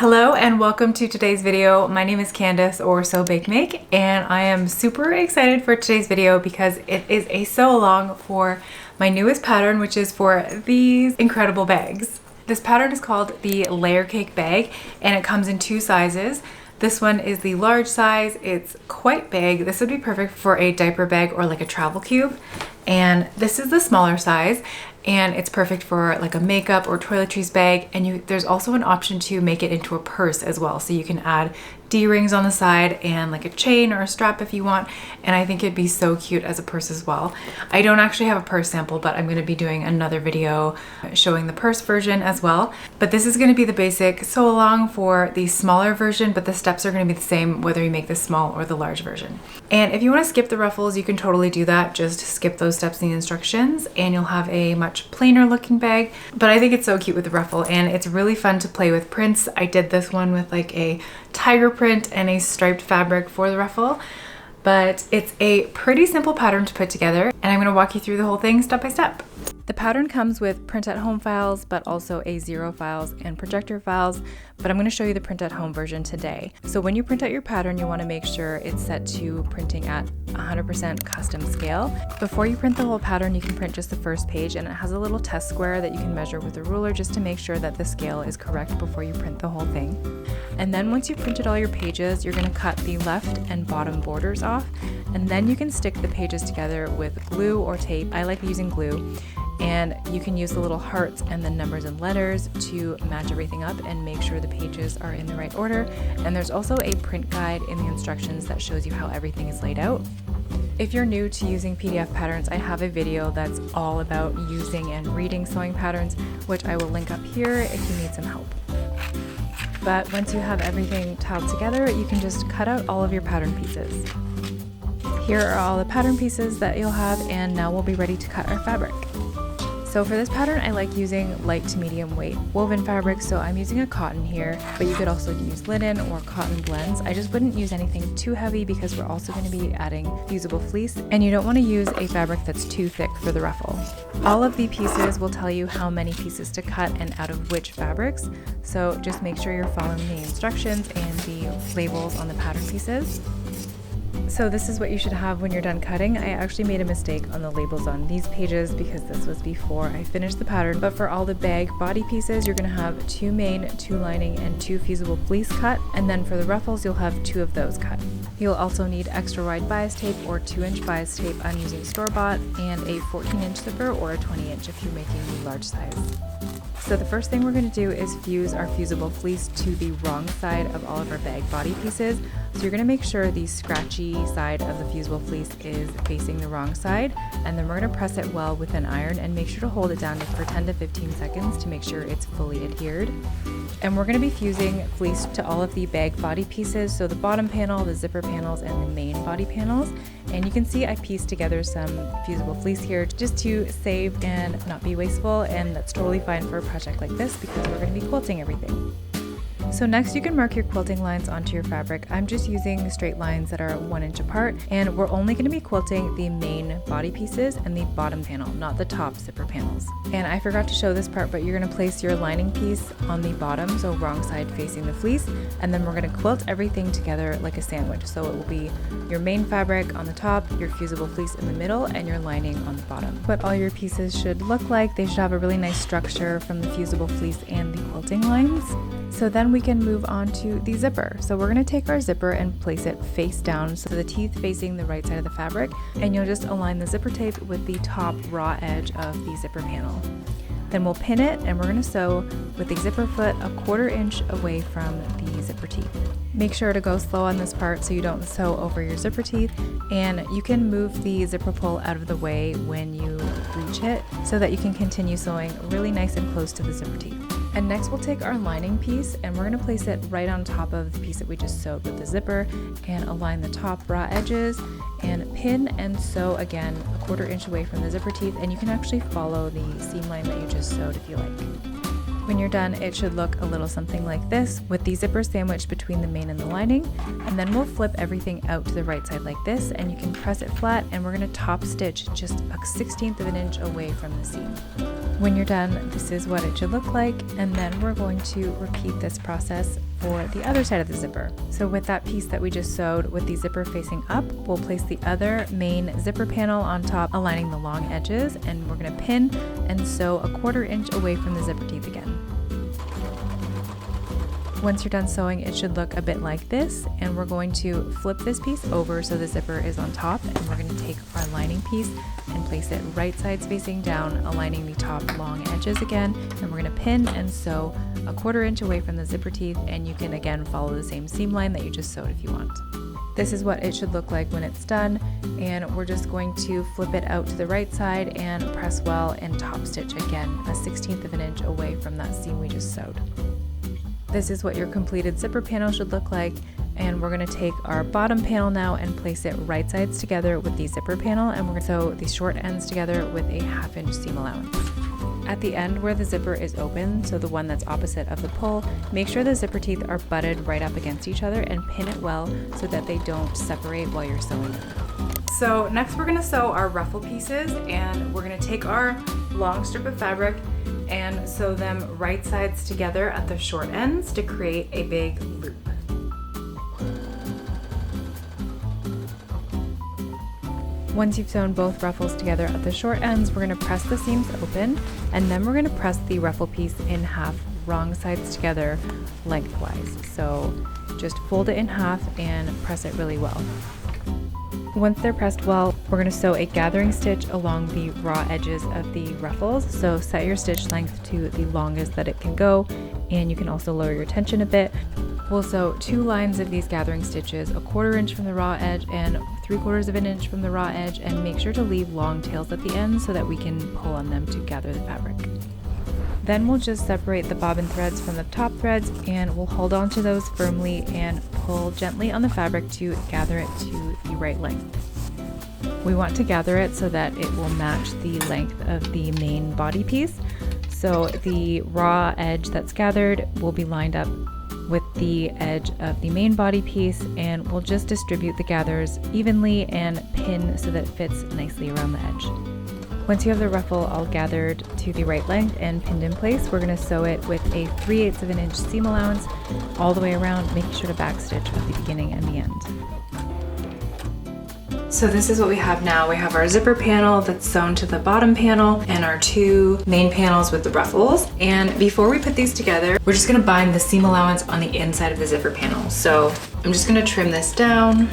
Hello and welcome to today's video. My name is Candace or Sew Bake Make, and I am super excited for today's video because it is a sew along for my newest pattern, which is for these incredible bags. This pattern is called the Layer Cake Bag and it comes in two sizes. This one is the large size. It's quite big. This would be perfect for a diaper bag or like a travel cube. And this is the smaller size and it's perfect for like a makeup or toiletries bag. And there's also an option to make it into a purse as well. So you can add D-rings on the side and like a chain or a strap if you want. And I think it'd be so cute as a purse as well. I don't actually have a purse sample, but I'm going to be doing another video showing the purse version as well. But this is going to be the basic sew along for the smaller version, but the steps are going to be the same whether you make the small or the large version. And if you want to skip the ruffles, you can totally do that. Just skip those steps in the instructions and you'll have a much plainer looking bag. But I think it's so cute with the ruffle and it's really fun to play with prints. I did this one with like a tiger print and a striped fabric for the ruffle, but it's a pretty simple pattern to put together and I'm going to walk you through the whole thing step by step. The pattern comes with print at home files, but also A0 files and projector files, but I'm going to show you the print at home version today. So when you print out your pattern, you want to make sure it's set to printing at 100% custom scale. Before you print the whole pattern, you can print just the first page and it has a little test square that you can measure with a ruler just to make sure that the scale is correct before you print the whole thing. And then once you've printed all your pages, you're going to cut the left and bottom borders off, and then you can stick the pages together with glue or tape. I like using glue. And you can use the little hearts and the numbers and letters to match everything up and make sure the pages are in the right order. And there's also a print guide in the instructions that shows you how everything is laid out. If you're new to using PDF patterns, I have a video that's all about using and reading sewing patterns, which I will link up here if you need some help. But once you have everything tiled together, you can just cut out all of your pattern pieces. Here are all the pattern pieces that you'll have, and now we'll be ready to cut our fabric. So for this pattern, I like using light to medium weight woven fabric, so I'm using a cotton here, but you could also use linen or cotton blends. I just wouldn't use anything too heavy because we're also going to be adding fusible fleece, and you don't want to use a fabric that's too thick for the ruffle. All of the pieces will tell you how many pieces to cut and out of which fabrics, so just make sure you're following the instructions and the labels on the pattern pieces. So this is what you should have when you're done cutting. I actually made a mistake on the labels on these pages because this was before I finished the pattern. But for all the bag body pieces, you're going to have 2 main, 2 lining, and 2 fusible fleece cut. And then for the ruffles, you'll have 2 of those cut. You'll also need extra wide bias tape or 2-inch bias tape. I'm using store-bought, and a 14-inch zipper or a 20-inch if you're making the large size. So the first thing we're going to do is fuse our fusible fleece to the wrong side of all of our bag body pieces. So you're going to make sure the scratchy side of the fusible fleece is facing the wrong side, and then we're going to press it well with an iron and make sure to hold it down for 10 to 15 seconds to make sure it's fully adhered. And we're going to be fusing fleece to all of the bag body pieces, so the bottom panel, the zipper panels, and the main body panels. And you can see I pieced together some fusible fleece here just to save and not be wasteful, and that's totally fine for a project like this because we're going to be quilting everything. So next you can mark your quilting lines onto your fabric. I'm just using straight lines that are 1 inch apart, and we're only going to be quilting the main body pieces and the bottom panel, not the top zipper panels. And I forgot to show this part, but you're going to place your lining piece on the bottom, so wrong side facing the fleece, and then we're going to quilt everything together like a sandwich. So it will be your main fabric on the top, your fusible fleece in the middle, and your lining on the bottom. What all your pieces should look like, they should have a really nice structure from the fusible fleece and the quilting lines. So then we can move on to the zipper. So we're going to take our zipper and place it face down, so the teeth facing the right side of the fabric, and you'll just align the zipper tape with the top raw edge of the zipper panel. Then we'll pin it, and we're going to sew with the zipper foot a 1/4 inch away from the zipper teeth. Make sure to go slow on this part so you don't sew over your zipper teeth, and you can move the zipper pull out of the way when you reach it so that you can continue sewing really nice and close to the zipper teeth. And next we'll take our lining piece and we're going to place it right on top of the piece that we just sewed with the zipper and align the top raw edges and pin and sew again a 1/4 inch away from the zipper teeth, and you can actually follow the seam line that you just sewed if you like. When you're done, it should look a little something like this, with the zipper sandwiched between the main and the lining. And then we'll flip everything out to the right side like this, and you can press it flat, and we're going to top stitch just a 1/16 of an inch away from the seam. When you're done, this is what it should look like, and then we're going to repeat this process for the other side of the zipper. So with that piece that we just sewed with the zipper facing up, we'll place the other main zipper panel on top, aligning the long edges, and we're going to pin and sew a 1/4 inch away from the zipper teeth again. Once you're done sewing, it should look a bit like this, and we're going to flip this piece over so the zipper is on top, and we're going to take our lining piece and place it right sides facing down, aligning the top long edges again, and we're going to pin and sew a 1/4 inch away from the zipper teeth, and you can again follow the same seam line that you just sewed if you want. This is what it should look like when it's done, and we're just going to flip it out to the right side and press well and top stitch again a 1/16 of an inch away from that seam we just sewed. This is what your completed zipper panel should look like, and we're going to take our bottom panel now and place it right sides together with the zipper panel, and we're going to sew the short ends together with a 1/2 inch seam allowance. At the end where the zipper is open, so the one that's opposite of the pull, make sure the zipper teeth are butted right up against each other and pin it well so that they don't separate while you're sewing them. So next we're going to sew our ruffle pieces, and we're going to take our long strip of fabric and sew them right sides together at the short ends to create a big loop. Once you've sewn both ruffles together at the short ends, we're going to press the seams open, and then we're going to press the ruffle piece in half, wrong sides together lengthwise. So just fold it in half and press it really well. Once they're pressed well, we're going to sew a gathering stitch along the raw edges of the ruffles. So set your stitch length to the longest that it can go, and you can also lower your tension a bit. We'll sew 2 lines of these gathering stitches, a 1/4 inch from the raw edge and 3/4 of an inch from the raw edge, and make sure to leave long tails at the end so that we can pull on them to gather the fabric. Then we'll just separate the bobbin threads from the top threads, and we'll hold on to those firmly and pull gently on the fabric to gather it to the right length. We want to gather it so that it will match the length of the main body piece. So the raw edge that's gathered will be lined up with the edge of the main body piece, and we'll just distribute the gathers evenly and pin so that it fits nicely around the edge. Once you have the ruffle all gathered to the right length and pinned in place, we're going to sew it with a 3/8 of an inch seam allowance all the way around, making sure to backstitch at the beginning and the end. So this is what we have now. We have our zipper panel that's sewn to the bottom panel and our 2 main panels with the ruffles. And before we put these together, we're just going to bind the seam allowance on the inside of the zipper panel. So I'm just going to trim this down.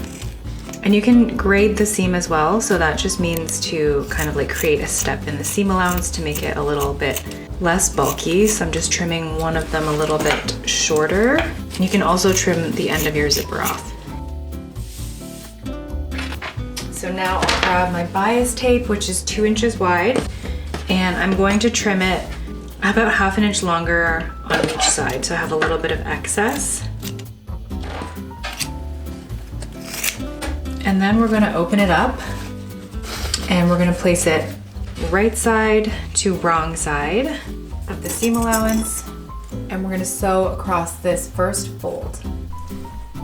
And you can grade the seam as well, so that just means to kind of like create a step in the seam allowance to make it a little bit less bulky. So I'm just trimming one of them a little bit shorter. And you can also trim the end of your zipper off. So now I'll grab my bias tape, which is 2 inches wide, and I'm going to trim it about 1/2 inch longer on each side, so I have a little bit of excess. And then we're going to open it up, and we're going to place it right side to wrong side of the seam allowance, and we're going to sew across this first fold.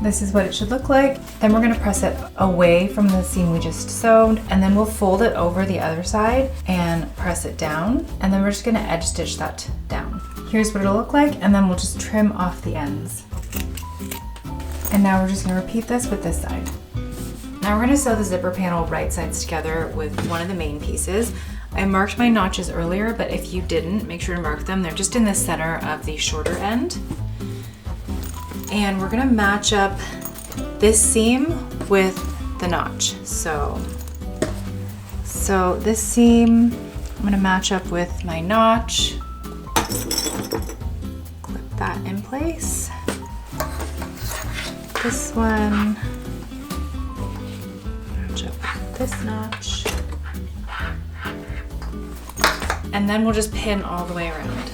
This is what it should look like. Then we're going to press it away from the seam we just sewed, and then we'll fold it over the other side and press it down, and then we're just going to edge stitch that down. Here's what it'll look like, and then we'll just trim off the ends. And now we're just going to repeat this with this side. Now we're going to sew the zipper panel right sides together with one of the main pieces. I marked my notches earlier, but if you didn't, make sure to mark them. They're just in the center of the shorter end. And we're going to match up this seam with the notch. So this seam, I'm going to match up with my notch. Clip that in place. This one. This notch, and then we'll just pin all the way around.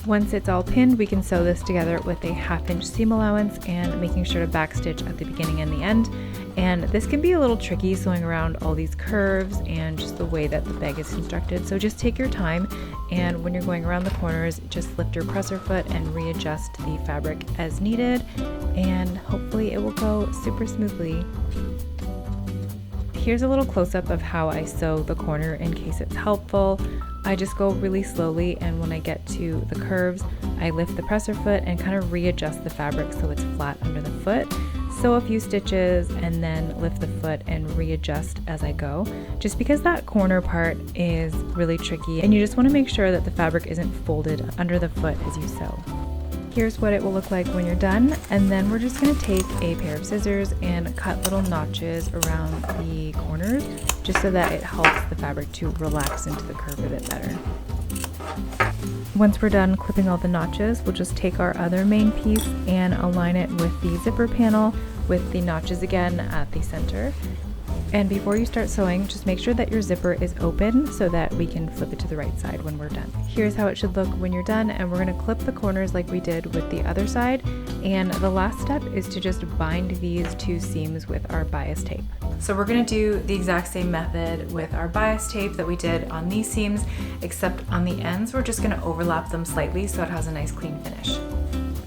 Once it's all pinned, we can sew this together with a 1/2 inch seam allowance and making sure to backstitch at the beginning and the end. And this can be a little tricky sewing around all these curves and just the way that the bag is constructed. So just take your time, and when you're going around the corners, just lift your presser foot and readjust the fabric as needed, and hopefully it will go super smoothly. Here's a little close-up of how I sew the corner in case it's helpful. I just go really slowly, and when I get to the curves, I lift the presser foot and kind of readjust the fabric so it's flat under the foot. Sew a few stitches and then lift the foot and readjust as I go, just because that corner part is really tricky and you just want to make sure that the fabric isn't folded under the foot as you sew. Here's what it will look like when you're done, and then we're just going to take a pair of scissors and cut little notches around the corners just so that it helps the fabric to relax into the curve a bit better. Once we're done clipping all the notches, we'll just take our other main piece and align it with the zipper panel with the notches again at the center. And before you start sewing, just make sure that your zipper is open so that we can flip it to the right side when we're done. Here's how it should look when you're done, and we're going to clip the corners like we did with the other side. And the last step is to just bind these two seams with our bias tape. So we're going to do the exact same method with our bias tape that we did on these seams, except on the ends we're just going to overlap them slightly so it has a nice clean finish.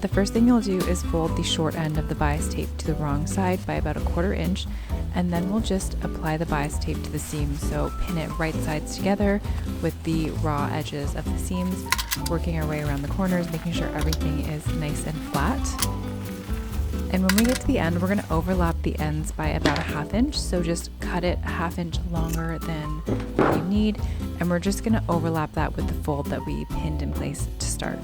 The first thing you'll do is fold the short end of the bias tape to the wrong side by about 1/4 inch, and then we'll just apply the bias tape to the seam. So pin it right sides together with the raw edges of the seams, working our way around the corners, making sure everything is nice and flat. And when we get to the end, we're going to overlap the ends by about 1/2 inch, so just cut it 1/2 inch longer than what you need, and we're just going to overlap that with the fold that we pinned in place to start.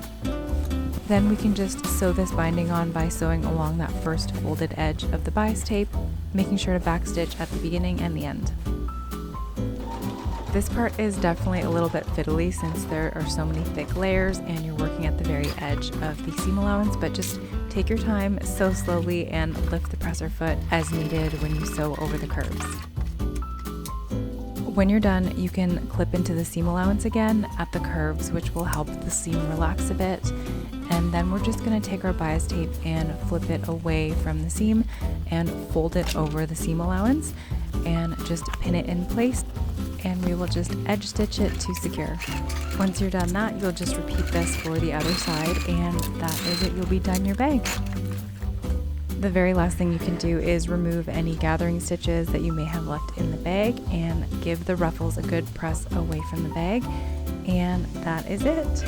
Then we can just sew this binding on by sewing along that first folded edge of the bias tape, making sure to backstitch at the beginning and the end. This part is definitely a little bit fiddly since there are so many thick layers and you're working at the very edge of the seam allowance, but just take your time, sew slowly, and lift the presser foot as needed when you sew over the curves. When you're done, you can clip into the seam allowance again at the curves, which will help the seam relax a bit. And then we're just going to take our bias tape and flip it away from the seam and fold it over the seam allowance and just pin it in place, and we will just edge stitch it to secure. Once you're done that, you'll just repeat this for the other side, and that is it. You'll be done your bag. The very last thing you can do is remove any gathering stitches that you may have left in the bag and give the ruffles a good press away from the bag, and that is it.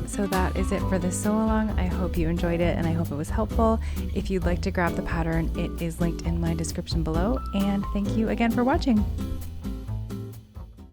So that is it for this sew along. I hope you enjoyed it and I hope it was helpful. If you'd like to grab the pattern, it is linked in my description below, and thank you again for watching.